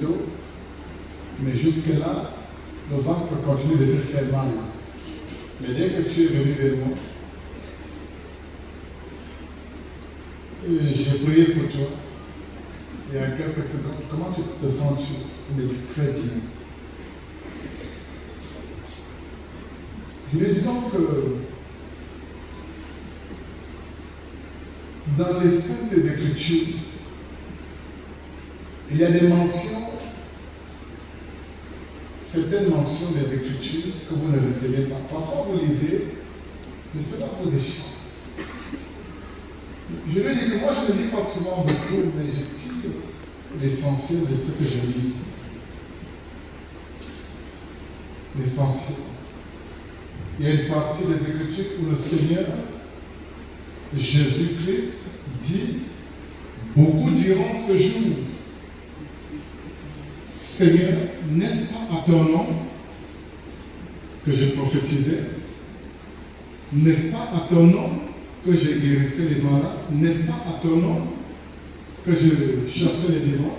tôt, mais jusque-là, le ventre continue de te faire mal. Mais dès que tu es venu vers moi, j'ai prié pour toi. Il y a quelques secondes, comment tu te sens-tu? Il me dit très bien. Il me dit donc que dans les Saintes Écritures, il y a des mentions, certaines mentions des Écritures que vous ne retenez pas. Parfois vous lisez, mais cela vous échappe. Je lui ai dit que moi je ne lis pas souvent beaucoup, mais je tire l'essentiel de ce que je lis. L'essentiel. Il y a une partie des Écritures où le Seigneur, Jésus-Christ, dit, beaucoup diront ce jour, Seigneur, n'est-ce pas à ton nom que je prophétisais? N'est-ce pas à ton nom que j'ai guérissé les malades? N'est-ce pas à ton nom que je chassais les démons?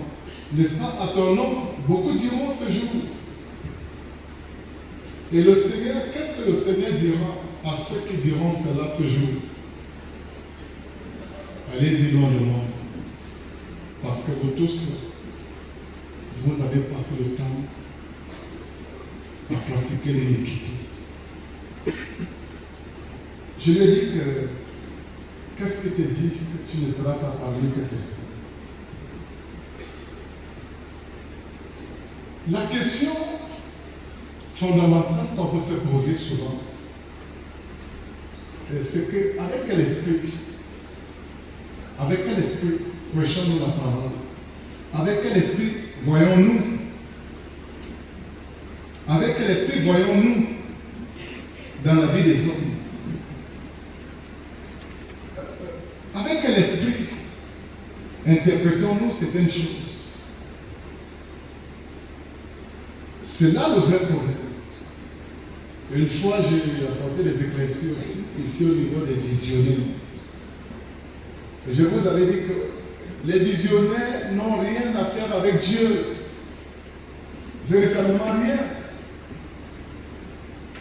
N'est-ce pas à ton nom? Beaucoup diront ce jour. Et le Seigneur, qu'est-ce que le Seigneur dira à ceux qui diront cela ce jour? Allez-y loin de moi, parce que vous tous, vous avez passé le temps à pratiquer l'iniquité. Je lui ai dit que, qu'est-ce qui te dit que tu ne seras pas parmi ces personnes? La question fondamentale qu'on peut se poser souvent, c'est qu'avec quel esprit prêchons-nous la parole? Avec quel esprit voyons-nous? Avec quel esprit voyons-nous dans la vie des hommes? Avec quel esprit interprétons-nous certaines choses? C'est là le vrai problème. Une fois, j'ai apporté des éclaircies aussi, ici au niveau des visionnaires. Je vous avais dit que les visionnaires n'ont rien à faire avec Dieu. Véritablement rien.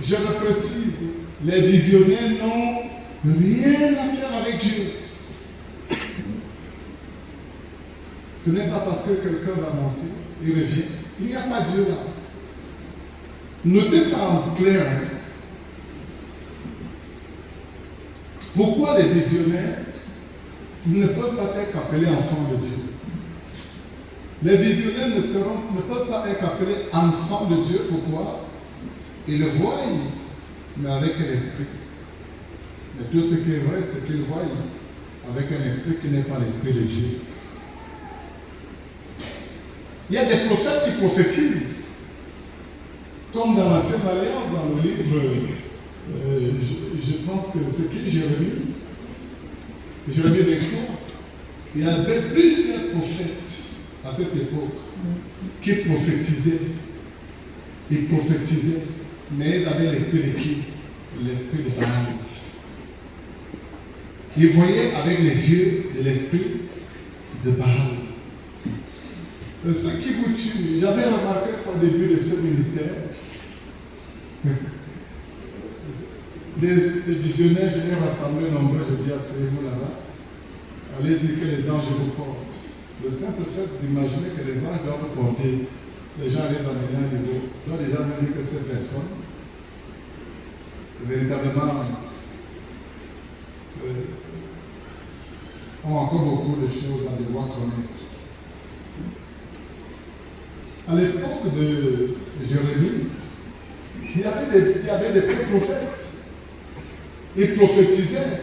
Je le précise, les visionnaires n'ont rien à faire avec Dieu. Ce n'est pas parce que quelqu'un va monter, il revient. Il n'y a pas Dieu là. Notez ça en clair. Hein. Pourquoi les visionnaires ne peuvent pas être appelés enfants de Dieu? Les visionnaires ne peuvent pas être appelés enfants de Dieu. Pourquoi? Ils le voient, mais avec un esprit. Mais tout ce qui est vrai, c'est qu'ils voient avec un esprit qui n'est pas l'esprit de Dieu. Il y a des prophètes qui prophétisent. Comme dans l'Ancienne Alliance, dans le livre, je pense que c'est qui, Jérémie 23, il y avait plusieurs prophètes à cette époque qui prophétisaient. Ils prophétisaient, mais ils avaient l'esprit de qui? L'esprit de Baal. Ils voyaient avec les yeux de l'esprit de Baal. Ce qui vous tue, j'avais remarqué ça au début de ce ministère. Les visionnaires, je les rassemblés nombreux, je dis asseyez-vous là-bas. Allez-y que les anges vous portent. Le simple fait d'imaginer que les anges doivent vous porter, les gens les amener à un niveau, doit déjà vous dire que ces personnes, véritablement, ont encore beaucoup de choses à devoir connaître. À l'époque de Jérémie, il y avait des faux prophètes. Ils prophétisaient.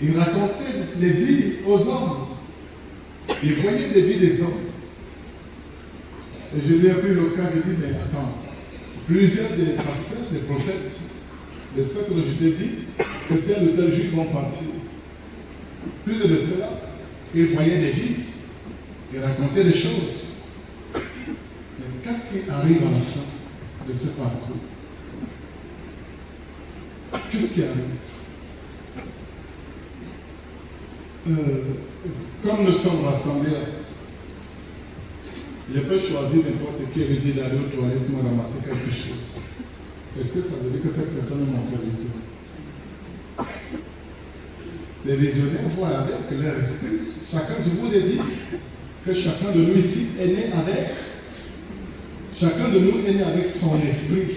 Ils racontaient les vies aux hommes. Ils voyaient les vies des hommes. Et je lui ai pris le cas, je lui ai dit, mais attends, plusieurs des pasteurs, des prophètes, de ce que je t'ai dit, que tel ou tel juif vont partir. Plusieurs de cela, ils voyaient des vies. Ils racontaient des choses. Mais qu'est-ce qui arrive à la fin de ce parcours? Qu'est-ce qui arrive? Comme nous sommes rassemblés Je peux choisir n'importe qui et lui dire d'aller aux toilettes pour ramasser quelque chose. Est-ce que ça veut dire que cette personne est mon serviteur? Les visionnaires voient avec leur esprit. Chacun, je vous ai dit que chacun de nous ici est né avec. Chacun de nous est né avec son esprit.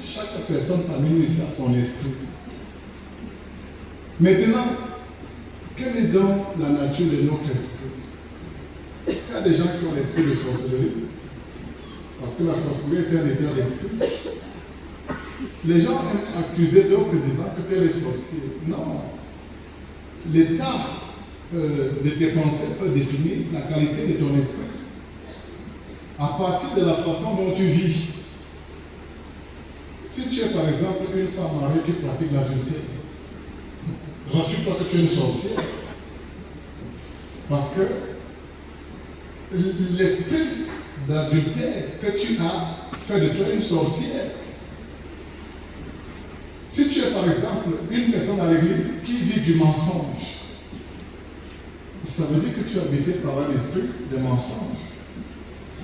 Chaque personne parmi nous ici a son esprit. Maintenant, quelle est donc la nature de notre esprit? Il y a des gens qui ont l'esprit de sorcellerie, parce que la sorcellerie est un état d'esprit. Les gens aiment accuser d'autres disant que tel est sorcier. Non. L'état de tes pensées peut définir la qualité de ton esprit. À partir de la façon dont tu vis. Si tu es par exemple une femme mariée qui pratique l'adultère, rassure-toi que tu es une sorcière. Parce que l'esprit d'adultère que tu as fait de toi une sorcière. Si tu es par exemple une personne à l'église qui vit du mensonge, ça veut dire que tu es habité par un esprit de mensonge.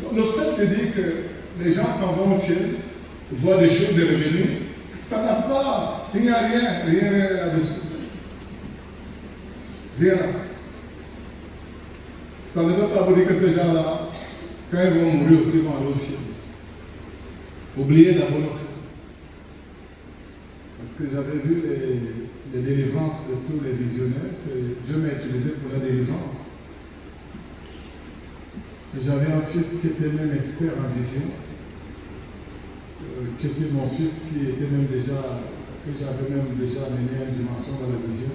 Donc, le fait de dire que les gens s'en vont au ciel, voient des choses et revenir, ça n'a pas, il n'y a rien là-dessus. Rien là. Ça ne veut pas vous dire que ces gens-là, quand ils vont mourir aussi, vont aller au ciel. Oubliez d'abord le cœur. Parce que j'avais vu les délivrances de tous les visionnaires, Dieu m'a utilisé pour la délivrance. Et j'avais un fils qui était même expert en vision, qui était mon fils qui était même déjà, que j'avais même déjà amené à une dimension dans la vision.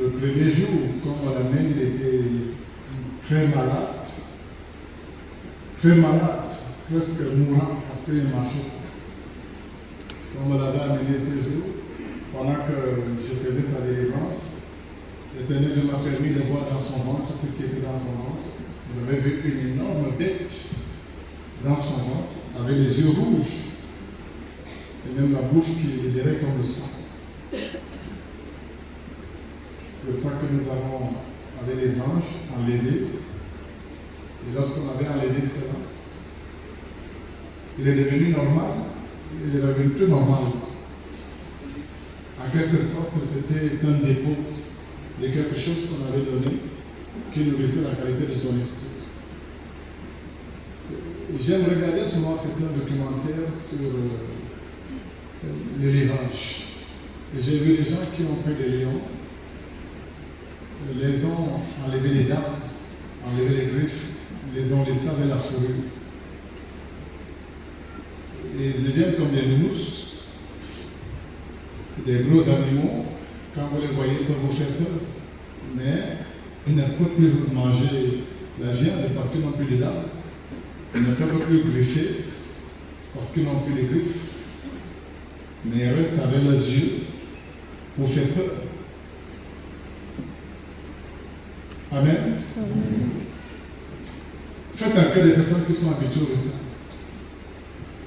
Le premier jour, quand on l'amène, il était très malade, presque mourant parce qu'il marchait. Quand on l'avait amené ce jour, pendant que je faisais sa délivrance, l'Éternel Dieu m'a permis de voir dans son ventre ce qui était dans son ventre. J'avais vu une énorme bête dans son ventre, avec les yeux rouges, et même la bouche qui libérait comme le sang. C'est ça que nous avons, avec les anges, enlevé. Et lorsqu'on avait enlevé cela, il est devenu normal, il est devenu tout normal. En quelque sorte, c'était un dépôt de quelque chose qu'on avait donné, qui nourrissait la qualité de son esprit. J'aime regarder souvent certains documentaires sur l'élevage. Et j'ai vu des gens qui ont pris des lions, les ont enlevé les dents, enlevé les griffes, les ont laissés avec la fourrure. Et ils deviennent comme des nounous, des gros animaux. Quand vous les voyez, ils peuvent vous faire peur. Mais ils ne peuvent plus manger la viande parce qu'ils n'ont plus de dents. Ils ne peuvent plus griffer parce qu'ils n'ont plus de griffes. Mais ils restent avec leurs yeux pour faire peur. Amen. Faites un cas des personnes qui sont habituées au retard.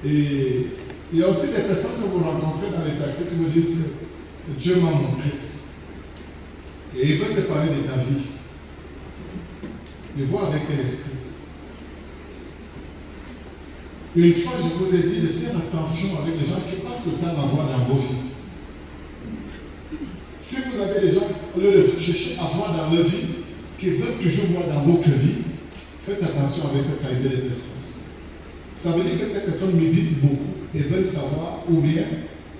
Et il y a aussi des personnes que vous rencontrez dans les taxis qui vous disent que Dieu m'a montré. Et ils veulent te parler de ta vie. Ils voient avec quel esprit. Une fois, je vous ai dit de faire attention avec les gens qui passent le temps à voir dans vos vies. Si vous avez des gens, au lieu de chercher à voir dans leur vie, qui veulent toujours voir dans votre vie, faites attention avec cette qualité de personne. Ça veut dire que ces personnes méditent beaucoup et veulent savoir où vient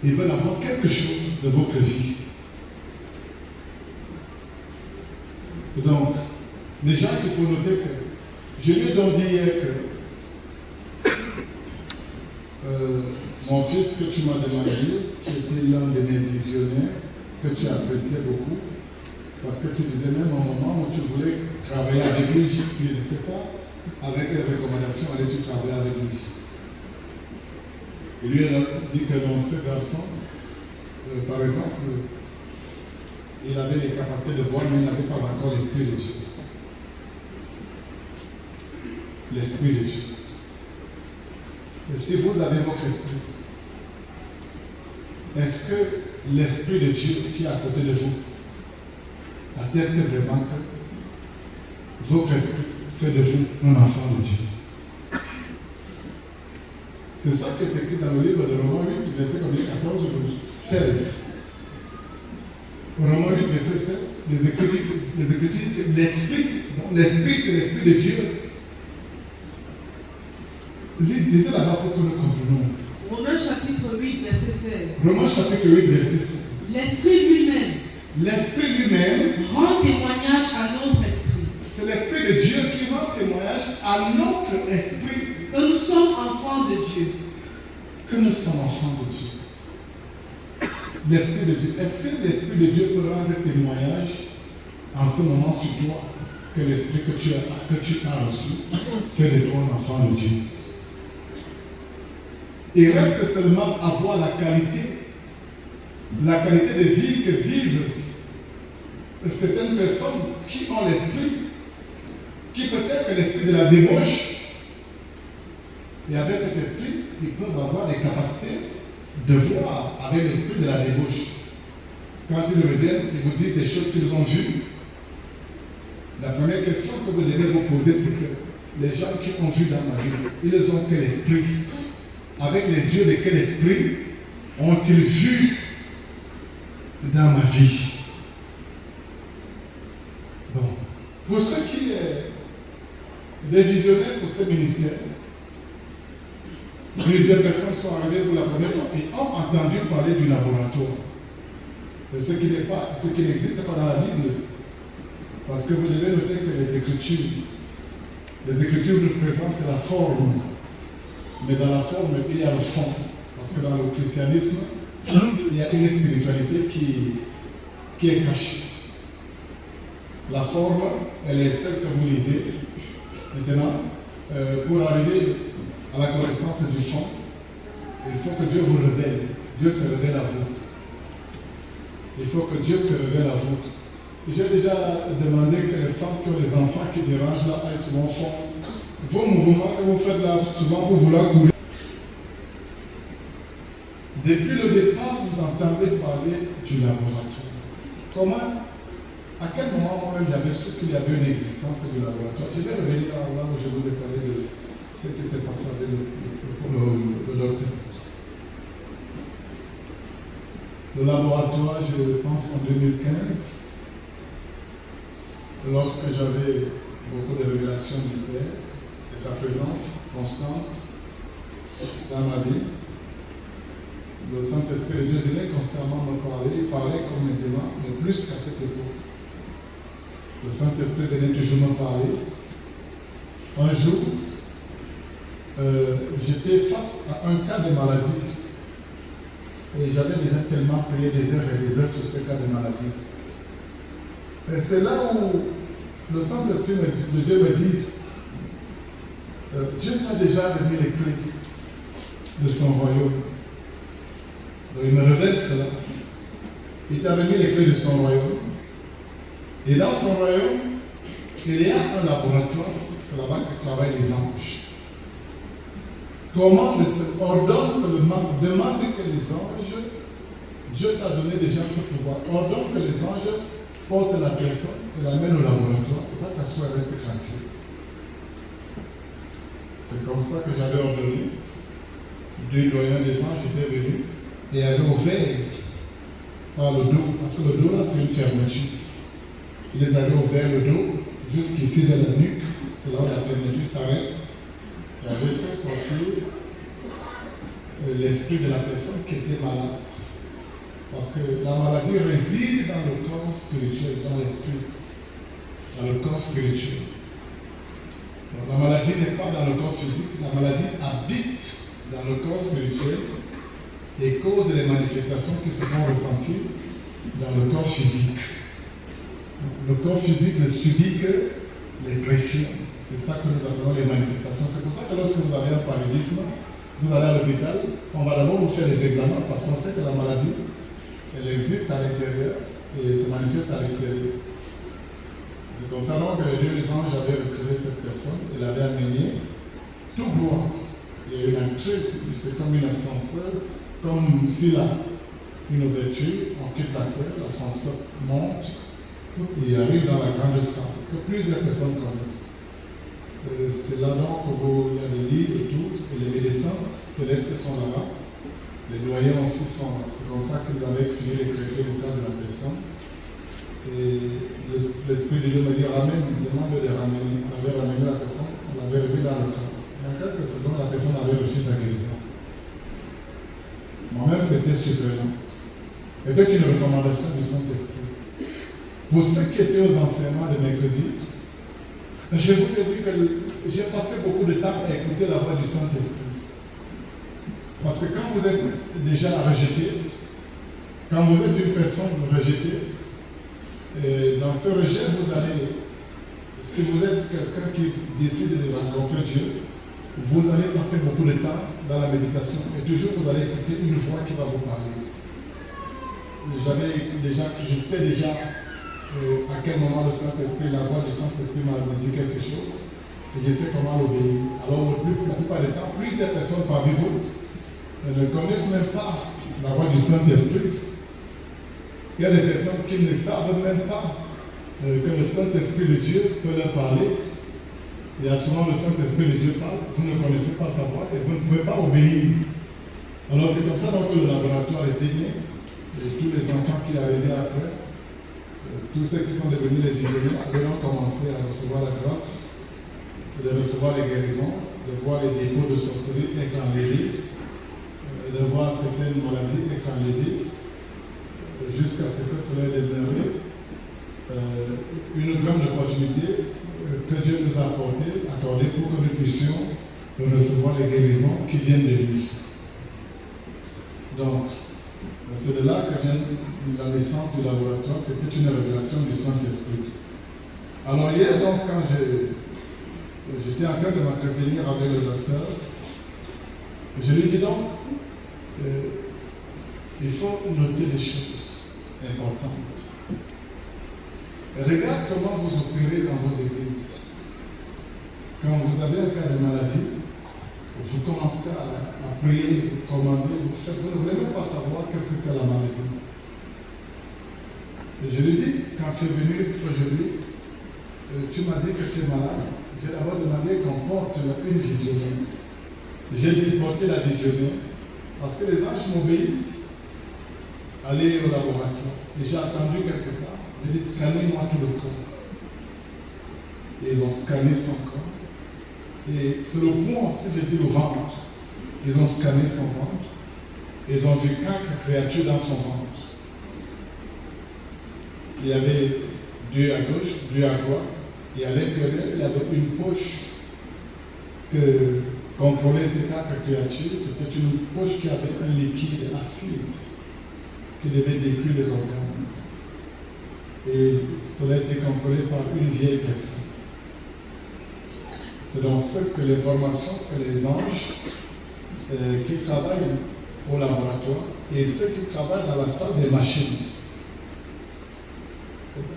et veulent avoir quelque chose de votre vie. Donc, déjà, il faut noter que je lui ai donc dit hier que mon fils que tu m'as demandé, qui était l'un de mes visionnaires, que tu appréciais beaucoup, parce que tu disais même au moment où tu voulais travailler avec lui, je ne sais pas, avec les recommandations, allais-tu travailler avec lui? Et lui, il a dit que dans ce garçon, par exemple, il avait les capacités de voir, mais il n'avait pas encore l'Esprit de Dieu. L'Esprit de Dieu. Et si vous avez votre esprit, est-ce que l'Esprit de Dieu qui est à côté de vous atteste vraiment que votre esprit fait de vous un enfant de Dieu. C'est ça qui est écrit dans le livre de Romains 8, verset 14 ou 16. Romains 8, verset 16, les Écritures disent l'Esprit, c'est l'Esprit de Dieu. Lisez là-bas pour que nous comprenions. Romains chapitre 8, verset 16. Romains chapitre 8, verset 16. L'Esprit lui-même rend témoignage à notre esprit. C'est l'Esprit de Dieu qui rend témoignage à notre esprit que nous sommes enfants de Dieu. Que nous sommes enfants de Dieu. L'Esprit de Dieu. Est-ce que l'Esprit de Dieu peut rendre témoignage en ce moment sur toi que l'Esprit que tu as reçu fait de toi un enfant de Dieu? Il reste seulement à voir la qualité de vie que vivent certaines personnes qui ont l'esprit, qui peut-être que l'esprit de la débauche, et avec cet esprit, ils peuvent avoir des capacités de voir avec l'esprit de la débauche. Quand ils reviennent, ils vous disent des choses qu'ils ont vues. La première question que vous devez vous poser, c'est que les gens qui ont vu dans ma vie, ils ont quel esprit? Avec les yeux de quel esprit ont-ils vu dans ma vie? Bon. Pour ceux qui sont des visionnaires pour ce ministère, plusieurs personnes sont arrivées pour la première fois et ont entendu parler du laboratoire. Ce qui n'existe pas dans la Bible. Parce que vous devez noter que les Écritures représentent la forme. Mais dans la forme, il y a le fond. Parce que dans le christianisme, il y a une spiritualité qui est cachée. La forme, elle est celle que vous lisez. Maintenant, pour arriver à la connaissance du fond, il faut que Dieu vous révèle. Dieu se révèle à vous. Il faut que Dieu se révèle à vous. J'ai déjà demandé que les femmes qui ont les enfants qui dérangent là aillent souvent fond. Vos mouvements que vous faites là, souvent pour vouloir courir. Depuis le départ, vous entendez parler du laboratoire. Comment, à quel moment moi-même j'avais su qu'il y avait une existence du laboratoire? Je vais revenir là où je vous ai parlé de ce qui s'est passé avec le docteur. Le laboratoire, je pense en 2015, lorsque j'avais beaucoup de révélations du Père et sa présence constante dans ma vie, le Saint-Esprit de Dieu venait constamment me parler, il parlait comme maintenant, mais plus qu'à cette époque. Le Saint-Esprit venait toujours me parler. Un jour, j'étais face à un cas de maladie. Et j'avais déjà tellement prié des heures et des heures sur ce cas de maladie. Et c'est là où le Saint-Esprit de Dieu me dit, Dieu t'a déjà remis les clés de son royaume. Donc il me révèle cela. Il t'a remis les clés de son royaume. Et dans son royaume, il y a un laboratoire, c'est là-bas que travaillent les anges. Commande, ordonne seulement, demande que les anges, Dieu t'a donné déjà ce pouvoir, ordonne que les anges portent la personne et l'amènent au laboratoire et va t'asseoir et reste tranquille. C'est comme ça que j'avais ordonné. Deux doyens des anges étaient venus et avaient ouvert par le dos, parce que le dos là c'est une fermeture. Ils les avaient ouvert le dos jusqu'ici de la nuque, c'est là où la fermeture s'arrête. Il avait fait sortir l'esprit de la personne qui était malade. Parce que la maladie réside dans le corps spirituel, dans l'esprit, dans le corps spirituel. Donc, la maladie n'est pas dans le corps physique, la maladie habite dans le corps spirituel et cause les manifestations qui se font ressentir dans le corps physique. Donc, le corps physique ne subit que les pressions. C'est ça que nous appelons les manifestations. C'est pour ça que lorsque vous avez un paludisme, vous allez à l'hôpital, on va d'abord vous faire des examens parce qu'on sait que la maladie, elle existe à l'intérieur et se manifeste à l'extérieur. C'est comme ça donc que les deux anges avaient retiré cette personne et l'avaient amené tout droit. Il y a eu un truc, c'est comme un ascenseur, comme s'il a une ouverture, on quitte la terre, l'ascenseur monte et arrive dans la grande salle que plusieurs personnes connaissent. c'est là donc il y a les lits et tout, et les médecins célestes sont là-bas. Les doyens aussi sont, c'est comme ça qu'ils avaient fini d'écrire le cas de la personne. Et l'Esprit de Dieu me dit, ramène, demande de les ramener. On avait ramené la personne, on l'avait remis dans le camp. Et en quelques secondes, la personne avait reçu sa guérison. Moi-même, c'était surprenant. C'était une recommandation du Saint-Esprit. Pour ceux qui étaient aux enseignements de mercredi, je vous ai dit que j'ai passé beaucoup de temps à écouter la voix du Saint-Esprit. Parce que quand vous êtes déjà rejeté, quand vous êtes une personne rejetée, dans ce rejet, vous allez, si vous êtes quelqu'un qui décide de rencontrer Dieu, vous allez passer beaucoup de temps dans la méditation et toujours vous allez écouter une voix qui va vous parler. Je sais déjà à quel moment le Saint-Esprit, la voix du Saint-Esprit m'a dit quelque chose et je sais comment l'obéir. Alors la plupart du temps, plusieurs personnes parmi vous ne connaissent même pas la voix du Saint-Esprit. Il y a des personnes qui ne savent même pas que le Saint-Esprit de Dieu peut leur parler. Il y a souvent le Saint-Esprit de Dieu parle, vous ne connaissez pas sa voix et vous ne pouvez pas obéir. Alors c'est comme ça donc que le laboratoire était né. Et tous les enfants qui arrivaient après, tous ceux qui sont devenus les visionnaires, avaient commencé à recevoir la grâce, de recevoir les guérisons, de voir les dépôts de sorcellerie être enlevés, de voir certaines maladies être enlevées, jusqu'à ce que cela ait demeuré une grande opportunité que Dieu nous a accordée pour que nous puissions recevoir les guérisons qui viennent de lui. Donc, c'est de là que vient la naissance du laboratoire, c'était une révélation du Saint-Esprit. Alors hier, donc, quand j'étais en train de m'entretenir avec le docteur, je lui dis donc, il faut noter des choses importantes. Regarde comment vous opérez dans vos églises. Quand vous avez un cas de maladie, vous commencez à prier, vous commandez, vous ne voulez même pas savoir qu'est-ce que c'est la maladie. Et je lui dis, quand tu es venu aujourd'hui, tu m'as dit que tu es malade. J'ai d'abord demandé qu'on porte une visionnaire. J'ai dit porter la visionnaire parce que les anges m'obéissent. Allez au laboratoire. Et j'ai attendu quelque temps. J'ai dit, scannez-moi tout le corps. Et ils ont scanné son corps. Et sur le point aussi, j'ai dit le ventre. Ils ont scanné son ventre. Et ils ont vu 4 créatures dans son ventre. Il y avait 2 à gauche, 2 à droite. Et à l'intérieur, il y avait une poche que contrôlait ces 4 créatures. C'était une poche qui avait un liquide acide qui devait détruire les organes. Et cela a été contrôlé par une vieille personne. C'est dans l'information que les anges qui travaillent au laboratoire et ceux qui travaillent dans la salle des machines,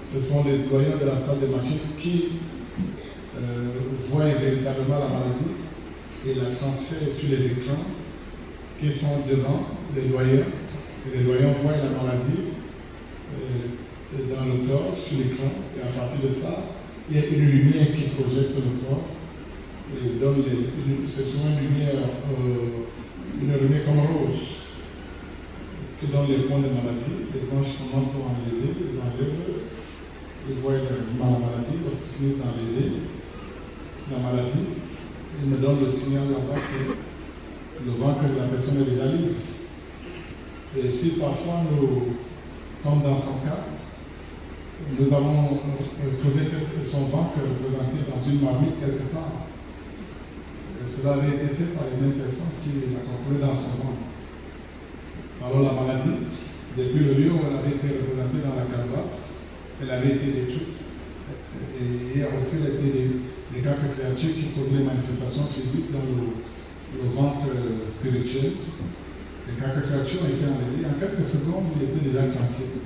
ce sont les doyens de la salle des machines qui voient véritablement la maladie et la transfèrent sur les écrans qui sont devant les doyens. Et les doyens voient la maladie dans le corps, sur l'écran, et à partir de ça, il y a une lumière qui projette le corps. Et donne c'est souvent une lumière comme rose qui donne les points de maladie. Les anges commencent à enlever, ils enlèvent, ils voient la maladie, lorsqu'ils finissent d'enlever la maladie, ils me donnent le signal là-bas que le ventre de la personne est déjà libre. Et si parfois comme dans son cas, nous avons trouvé son ventre représenté dans une marmite quelque part. Cela avait été fait par les mêmes personnes qui l'a contrôlé dans son ventre. Alors la maladie, depuis le lieu où elle avait été représentée dans la calebasse, elle avait été détruite. Et il y a aussi des 4 créatures qui causaient les manifestations physiques dans le ventre spirituel. Les 4 créatures ont été enlevées. En quelques secondes, il était déjà tranquille.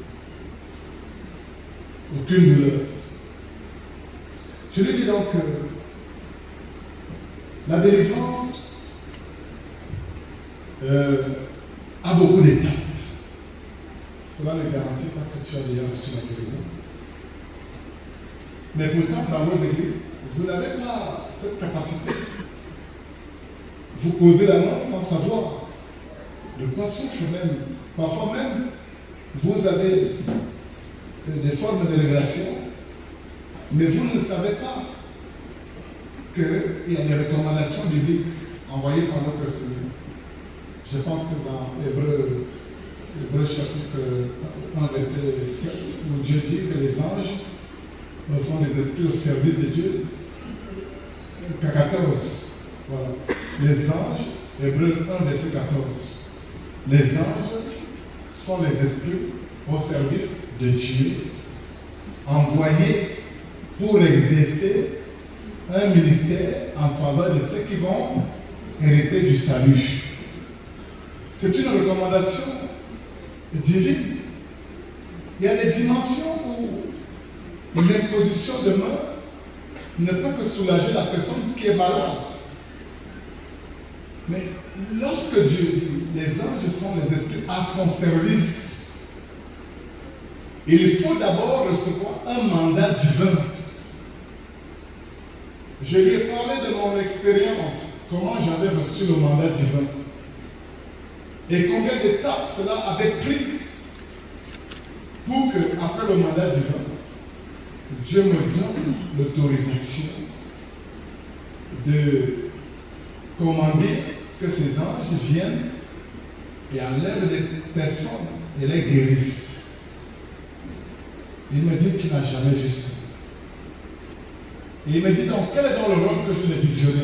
Aucune douleur. Je lui dis donc que la délivrance a beaucoup d'étapes. Cela ne garantit pas que tu as déjà reçu la guérison. Mais pourtant, dans vos églises, vous n'avez pas cette capacité. Vous posez la main sans savoir de quoi souffre même. Parfois même, vous avez des formes de révélation, mais vous ne savez pas qu'il y a des recommandations bibliques envoyées par notre Seigneur. Je pense que dans Hébreux chapitre 1, verset 7, où Dieu dit que les anges sont des esprits au service de Dieu. 14. Voilà. Les anges, Hébreux 1, verset 14. Les anges sont les esprits au service de Dieu, envoyés pour exercer un ministère en faveur de ceux qui vont hériter du salut. C'est une recommandation divine. Il y a des dimensions où l'imposition de main ne peut que soulager la personne qui est malade. Mais lorsque Dieu dit les anges sont les esprits à son service, il faut d'abord recevoir un mandat divin. Je lui ai parlé de mon expérience, comment j'avais reçu le mandat divin. Et combien d'étapes cela avait pris pour que, après le mandat divin, Dieu me donne l'autorisation de commander que ces anges viennent et enlèvent des personnes et les guérissent. Il me dit qu'il n'a jamais vu ça. Et il me dit donc, quel est donc le rôle que je l'ai visionné?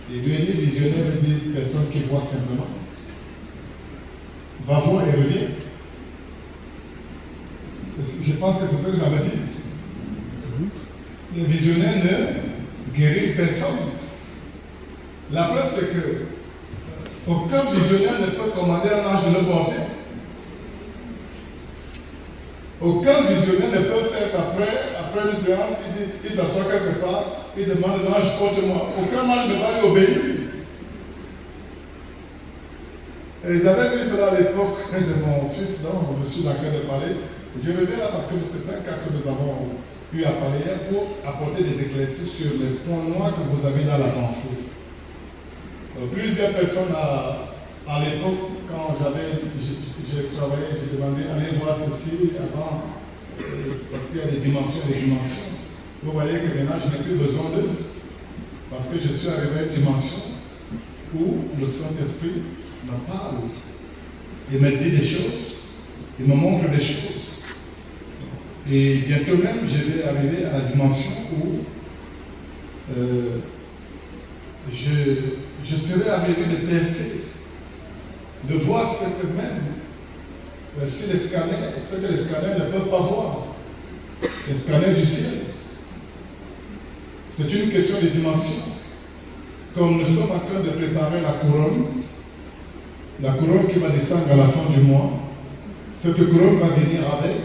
Il lui a dit, visionner veut dire personne qui voit simplement. Va voir et revient. Je pense que c'est ça que j'avais dit. Les visionnaires ne guérissent personne. La preuve, c'est que aucun visionnaire ne peut commander un ange de le porter. Aucun visionnaire ne peut faire qu'après une séance, il s'assoit quelque part, il demande l'ange porte-moi. Aucun ange ne va lui obéir. Et j'avais vu cela à l'époque de mon fils, dont je suis dans le cas de parler. Je reviens là parce que c'est un cas que nous avons eu à parler hier pour apporter des éclaircies sur les points noirs que vous avez dans la pensée. Plusieurs personnes à l'époque, quand j'ai travaillé, j'ai demandé allez voir ceci avant, parce qu'il y a des dimensions et des dimensions. Vous voyez que maintenant je n'ai plus besoin d'eux, parce que je suis arrivé à une dimension où le Saint-Esprit me parle, il me dit des choses, il me montre des choses. Et bientôt même, je vais arriver à la dimension où je serai à mesure de percer, de voir ce que même, si les scanners, ce que les scanners ne peuvent pas voir, les scanners du ciel. C'est une question de dimension. Comme nous sommes en train de préparer la couronne qui va descendre à la fin du mois, cette couronne va venir avec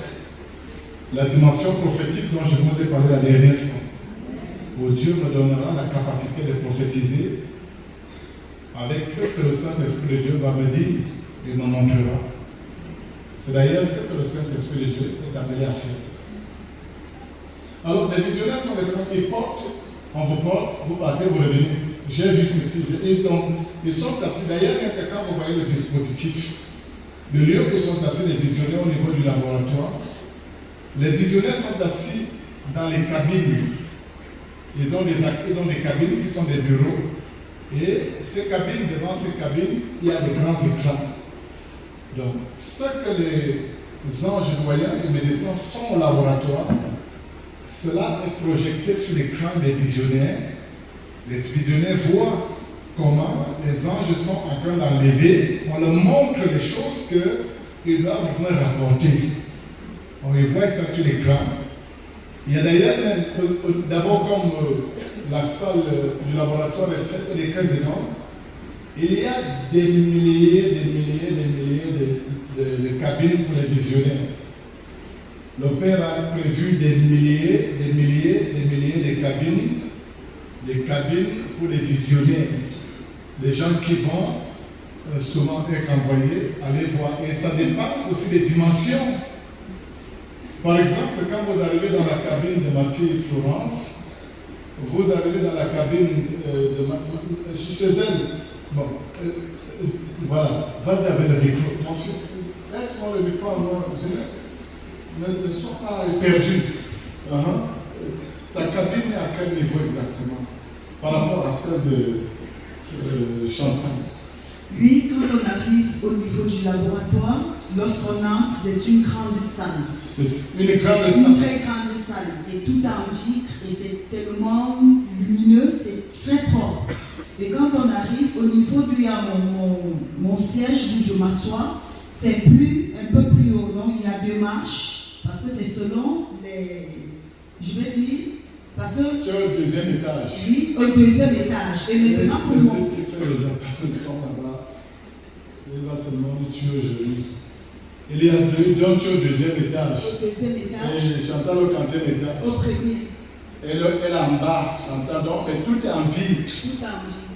la dimension prophétique dont je vous ai parlé la dernière fois, où Dieu me donnera la capacité de prophétiser avec ce que le Saint-Esprit de Dieu va me dire et me montrera. C'est d'ailleurs ce que le Saint-Esprit de Dieu est appelé à faire. Alors, les visionnaires sont les gens qui portent, on vous porte, vous partez, vous revenez. J'ai vu ceci. Ils sont assis. D'ailleurs, même quand vous voyez le dispositif, le lieu où sont assis les visionnaires au niveau du laboratoire, les visionnaires sont assis dans les cabines. Ils ont des cabines qui sont des bureaux. Et ces cabines, devant ces cabines, il y a des grands écrans. Donc, ce que les anges voyants et médecins font au laboratoire, cela est projeté sur l'écran des visionnaires. Les visionnaires voient comment les anges sont en train d'enlever. On leur montre les choses qu'ils doivent vraiment rapporter. On les voit ça sur l'écran. Il y a d'ailleurs, d'abord comme la salle du laboratoire est faite des cases énormes, il y a des milliers de cabines pour les visionnaires. Le Père a prévu des milliers de cabines pour les visionnaires. Les gens qui vont souvent être envoyés, aller voir. Et ça dépend aussi des dimensions. Par exemple, quand vous arrivez dans la cabine de ma fille Florence, vous arrivez dans la cabine chez elle. Bon, voilà, vas-y avec le micro. Mon fils, laisse-moi le micro à moi. Ne sois pas perdu. Ta cabine est à quel niveau exactement par rapport à celle de Chantal? Oui, quand on arrive au niveau du laboratoire, lorsqu'on entre, c'est une grande salle. C'est une grande Une salle. très grande salle. Et tout en vitre, et c'est tellement lumineux, c'est très propre. Et quand on arrive, au niveau d'où il y a mon siège, où je m'assois, c'est un peu plus haut. Donc il y a 2 marches, parce que c'est selon les... Je vais dire, parce que... Tu es au 2e étage. Oui, au 2e étage. Et maintenant, pour le moi... type qui fait les apparitions là-bas, il va seulement nous tuer aujourd'hui. Il y a 2, donc tu es au 2e étage. Au 2e étage. Et Chantal au 4e étage. Au 1er. Elle est en bas, Chantal, donc, mais tout est en vitre. Tout en vitre.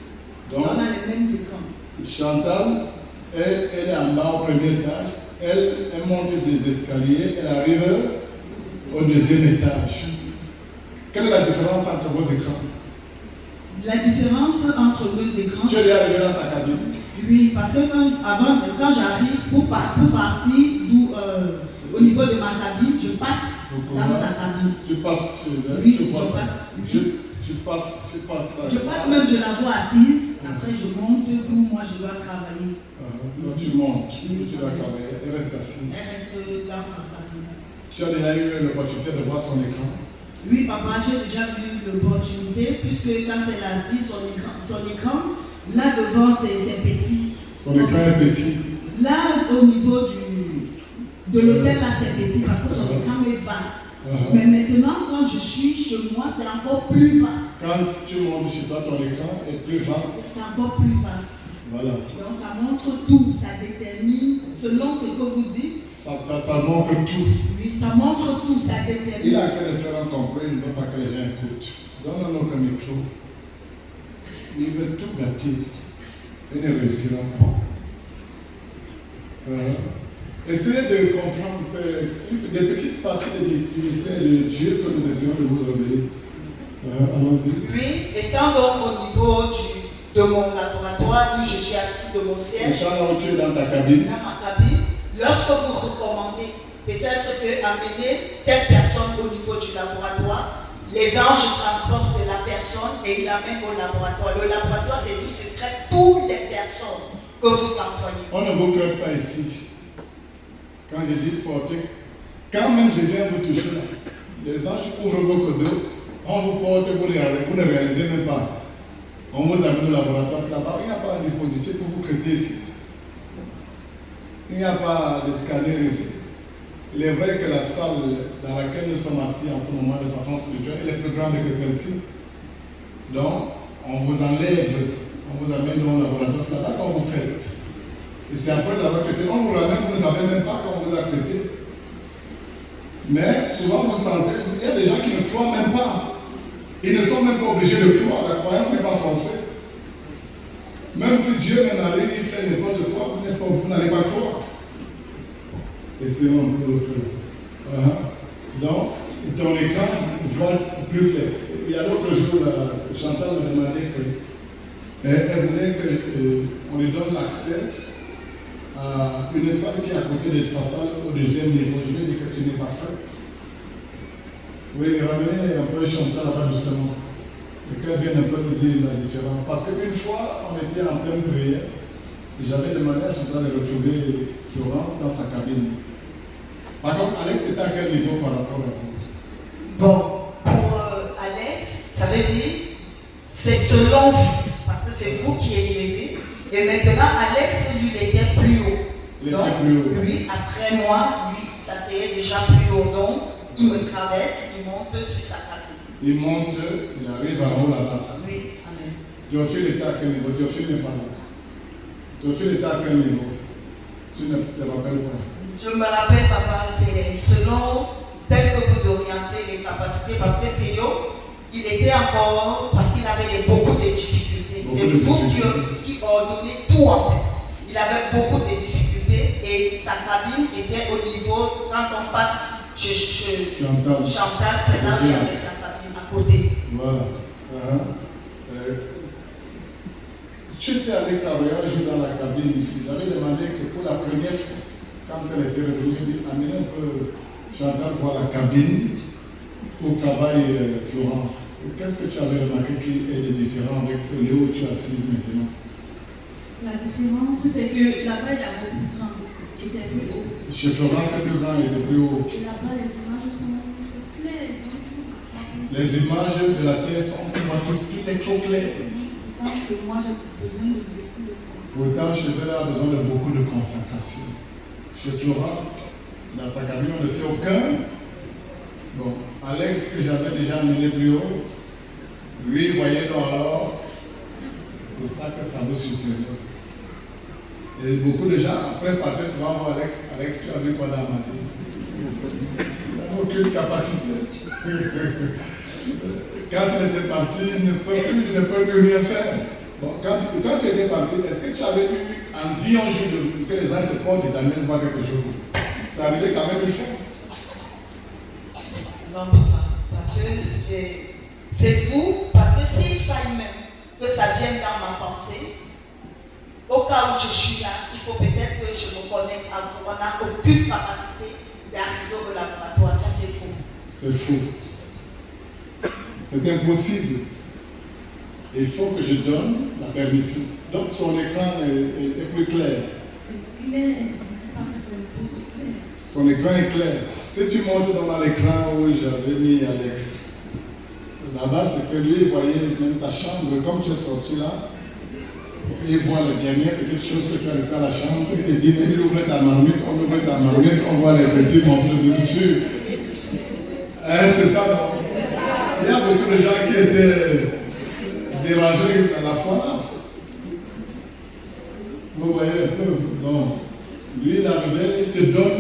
Donc, et on a les mêmes écrans. Chantal, elle est en bas au 1er étage. Elle monte des escaliers, elle arrive au 2e étage. Quelle est la différence entre vos écrans? La différence entre nos écrans... Tu es arrivé dans sa cabine? Oui, parce que quand j'arrive pour partir au niveau de ma cabine, je passe dans sa cabine. Tu passes chez elle, Oui, tu vois je ça. passe. Tu passes. Je passe même, je la vois assise. Après, je monte d'où moi je dois travailler. Toi, tu montes, tu dois travailler, elle reste assise. Elle reste dans sa cabine. Tu as déjà eu l'opportunité de voir son écran? Oui, papa, j'ai déjà vu l'opportunité, puisque quand elle est assise, son écran, là devant, c'est petit. Son écran est petit. Là, au niveau de l'hôtel, là, c'est petit, parce que son écran est vaste. Mais maintenant, quand je suis chez moi, c'est encore plus vaste. Quand tu montes chez toi, ton écran est plus vaste. C'est encore plus vaste. Voilà. Donc ça montre tout, ça détermine, selon ce que vous dites. Ça montre tout. Oui, ça montre tout, ça détermine. Il a qu'à le faire un complet, il ne veut pas que les gens écoutent. Donne-nous notre micro. Il veut tout gâter. Il ne réussira pas. Essayez de comprendre, c'est des petites parties du mystère de Dieu que nous essayons de vous révéler. Allons-y. Oui, étant donc au niveau de mon laboratoire où je suis assis de mon siège, Charles, tu es dans ta cabine. dans ma cabine, lorsque vous recommandez peut-être d'amener telle personne au niveau du laboratoire, les anges transportent la personne et ils l'amènent au laboratoire. Le laboratoire, c'est où se traitent toutes les personnes que vous envoyez. On ne vous crée pas ici. Quand je dis porter, quand même je viens vous toucher là, les anges ouvrent vos codeaux, on vous porte, vous ne réalisez même pas. On vous amène au laboratoire, c'est là-bas, il n'y a pas de dispositif pour vous crêter ici. Il n'y a pas de scanner ici. Il est vrai que la salle dans laquelle nous sommes assis en ce moment de façon spirituelle, elle est plus grande que celle-ci. Donc, on vous enlève, on vous amène dans le laboratoire, c'est là-bas qu'on vous prête. Et c'est après l'avoir prêté, on vous ramène, vous ne savez même pas qu'on vous a prêté. Mais souvent vous sentez, il y a des gens qui ne croient même pas. Ils ne sont même pas obligés de croire, la croyance n'est pas forcée. Même si Dieu même arrive, il fait n'importe quoi, vous n'allez pas croire. Et c'est un peu le plus. Donc, ton écran voit plus clair. Il y a l'autre jour, Chantal me demandait qu'elle voulait qu'on lui donne l'accès à une salle qui est à côté des façades au 2e niveau. Je lui ai dit que tu n'es pas prête. Oui, ramenez un peu Chantal là-bas doucement. Et qu'elle vienne un peu nous dire la différence. Parce qu'une fois, on était en pleine prière et j'avais demandé à Chantal de retrouver Florence dans sa cabine. Par contre, Alex était à quel niveau par rapport à vous? Bon, pour Alex, ça veut dire c'est selon vous, parce que c'est vous qui êtes élevé. Et maintenant, Alex, lui, il était plus haut. Il était plus haut. Lui, après moi, lui, il s'asseyait déjà plus haut. Donc, il me traverse, il monte sur sa cabine. Il monte, il arrive en haut là-bas. Oui, amen. Théophile était à quel niveau? Théophile n'est pas là. Théophile était à quel niveau? Tu ne te rappelles pas? Je me rappelle, papa, c'est selon tel que vous orientez les capacités, parce que Théo, il était encore, parce qu'il avait beaucoup de difficultés. C'est vous qui ordonnez tout en fait. Il avait beaucoup de difficultés et sa cabine était au niveau, quand on passe Chantal. Chantal, c'est là qu'il y avait sa cabine à côté. Voilà. Tu étais allé travailler un jour dans la cabine. Ils avaient demandé que pour la première fois, quand elle était revenue, j'ai dit amenez un peu Chantal voir la cabine où travaille Florence. Qu'est-ce que tu avais remarqué qui est différent avec le lieu où tu es assise maintenant? La différence, c'est que là-bas, il est beaucoup plus grand et c'est plus haut. Chez Florence, c'est plus grand et c'est plus haut. Et là-bas, les images sont claires. Les images de la terre sont tout est trop clair. Je pense que moi, j'ai besoin de beaucoup de concentration. Pourtant, chez elle, elle a besoin de beaucoup de concentration. Chez Florence, dans sa cabine, on ne fait aucun. Bon, Alex, que j'avais déjà amené plus haut, lui, il voyait dans l'or. C'est pour ça que ça me surprenait. Et beaucoup de gens, après, partaient souvent voir Alex. Alex, tu as vu quoi dans ma vie? Il n'a aucune capacité. Quand il était parti, il ne peut plus rien faire. Bon, quand tu étais parti, est-ce que tu avais eu envie un jour que les gens te portent et t'amènent voir quelque chose? Ça arrivait quand même une fois. Non, papa, parce que c'est fou, parce que s'il faille même que ça vienne dans ma pensée, au cas où je suis là, il faut peut-être que je me connecte à vous. On n'a aucune capacité d'arriver au laboratoire, ça c'est faux. C'est faux. C'est impossible. Il faut que je donne la permission. Donc son écran est plus clair. C'est clair, c'est pas que c'est plus clair. Son écran est clair. Si tu montes dans l'écran où j'avais mis Alex, là-bas c'est que lui il voyait même ta chambre, comme tu es sorti là, il voit les dernières petites choses que tu as laissées dans la chambre, il te dit, même il ouvre ta marmite, on voit les petits morceaux de nourriture. C'est ça, non? Il y a beaucoup de gens qui étaient dérangés à la fois. Vous voyez un peu. Donc, lui, il arrivait, il te donne